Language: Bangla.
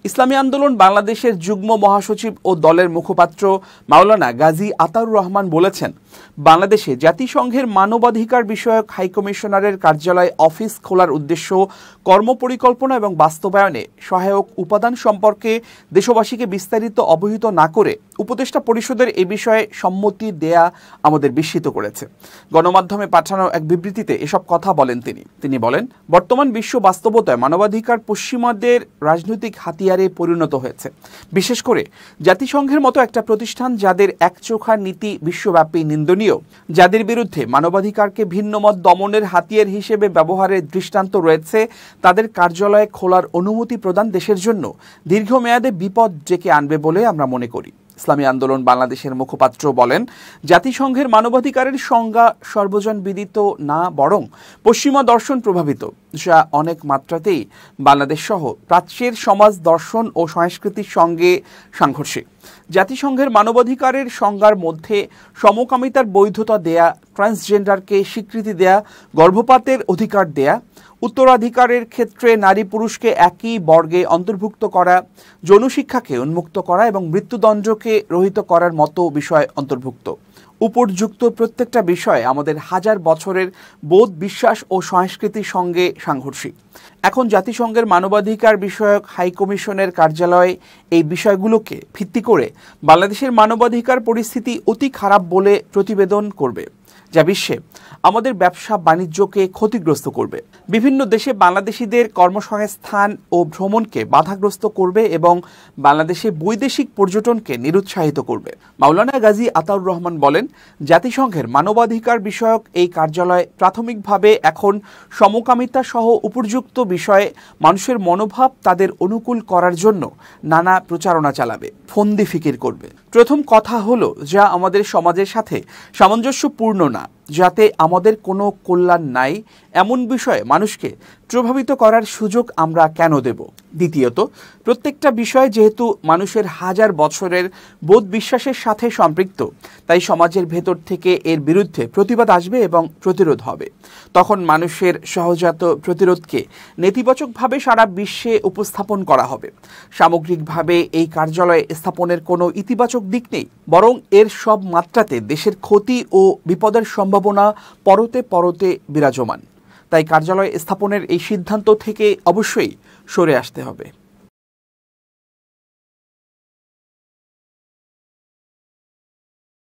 ইসলামী আন্দোলন বাংলাদেশের যুগ্ম মহাসচিব ও দলের মুখপাত্র মাওলানা গাজী আতাউর রহমান বলেছেন, বাংলাদেশে জাতিসংঘের মানবাধিকার বিষয়ক হাইকমিশনারের কার্যালয় অফিস খোলার উদ্দেশ্য, কর্মপরিকল্পনা এবং বাস্তবায়নে সহায়ক উপাদান সম্পর্কে দেশবাসীকে বিস্তারিত অবহিত না করে উপদেষ্টা পরিষদের এ বিষয়ে সম্মতি দেয়া আমাদের বিস্মিত করেছে। গণমাধ্যমে পাঠানো এক বিবৃতিতে এসব কথা বলেন তিনি বলেন, বর্তমান বিশ্ব বাস্তবতায় মানবাধিকার পশ্চিমাদের রাজনৈতিক হাতিয়ারে পরিণত হয়েছে। বিশেষ করে জাতিসংঘের মতো একটা প্রতিষ্ঠান যাদের একচোখা নীতি বিশ্বব্যাপী নিন্দনীয়, যাদের বিরুদ্ধে মানবাধিকারকে ভিন্নমত দমনের হাতিয়ার হিসেবে ব্যবহারের দৃষ্টান্ত রয়েছে, তাদের কার্যালয়ে খোলার অনুমতি প্রদান দেশের জন্য দীর্ঘমেয়াদে বিপদ ডেকে আনবে বলে আমরা মনে করি। ইসলামী আন্দোলন বাংলাদেশের মুখপাত্র বলেন, জাতিসংঘের মানবাধিকারের সংজ্ঞা সর্বজন বিদিত না, বরং পশ্চিমা দর্শন প্রভাবিত, যা অনেক মাত্রাতেই বাংলাদেশ সহ প্রাচ্যের সমাজ দর্শন ও সংস্কৃতির সঙ্গে সাংঘর্ষিক। জাতিসংঘের মানবাধিকারের সংজ্ঞার মধ্যে সমকামিতার বৈধতা দেয়া, ট্রান্সজেন্ডারকে স্বীকৃতি দেয়া, গর্ভপাতের অধিকার দেয়া, উত্তরাধিকারের ক্ষেত্রে নারী পুরুষকে একই বর্গে অন্তর্ভুক্ত করা, যৌনশিক্ষাকে উন্মুক্ত করা এবং মৃত্যুদণ্ডকে রহিত করার মতো বিষয় অন্তর্ভুক্ত। উপর্যুক্ত প্রত্যেকটা বিষয় আমাদের হাজার বছরের বোধ, বিশ্বাস ও সংস্কৃতির সঙ্গে সাংঘর্ষিক। এখন জাতিসংঘের মানবাধিকার বিষয়ক হাইকমিশনের কার্যালয় এই বিষয়গুলোকে ভিত্তি করে বাংলাদেশের মানবাধিকার পরিস্থিতি অতি খারাপ বলে প্রতিবেদন করবে, যা বিশ্বে আমাদের ব্যবসা বাণিজ্যকে ক্ষতিগ্রস্ত করবে, বিভিন্ন দেশে বাংলাদেশিদের কর্মসংস্থান ও ভ্রমণকে বাধাগ্রস্ত করবে এবং বাংলাদেশে বৈদেশিক পর্যটনকে নিরুৎসাহিত করবে। মাওলানা গাজী আতাউর রহমান বলেন, জাতিসংঘের মানবাধিকার বিষয়ক এই কার্যালয় প্রাথমিকভাবে এখন সমকামিতা সহ উপযুক্ত বিষয়ে মানুষের মনোভাব তাদের অনুকূল করার জন্য নানা প্রচারণা চালাবে, ফন্দি ফিকির করবে। প্রথম কথা হলো, যা আমাদের সমাজের সাথে সামঞ্জস্যপূর্ণ না, যাতে আমাদের কোনো কল্যাণ নাই, এমন বিষয়ে মানুষকে প্রভাবিত করার সুযোগ আমরা কেন দেব? দ্বিতীয়ত, প্রত্যেকটা বিষয় যেহেতু মানুষের হাজার বছরের বোধ বিশ্বাসের সাথে সম্পৃক্ত, তাই সমাজের ভেতর থেকে এর বিরুদ্ধে প্রতিবাদ আসবে এবং প্রতিরোধ হবে। তখন মানুষের সহজাত প্রতিরোধকে নেতিবাচকভাবে সারা বিশ্বে উপস্থাপন করা হবে। সামগ্রিকভাবে এই কার্যালয়ে স্থাপনের কোনো ইতিবাচক দিক নেই, বরং এর সব মাত্রাতে দেশের ক্ষতি ও বিপদের সম্ভাবনা পরতে পরতে বিরাজমান। তাই কার্যালয় স্থাপনের এই সিদ্ধান্ত থেকে অবশ্যই সরে আসতে হবে।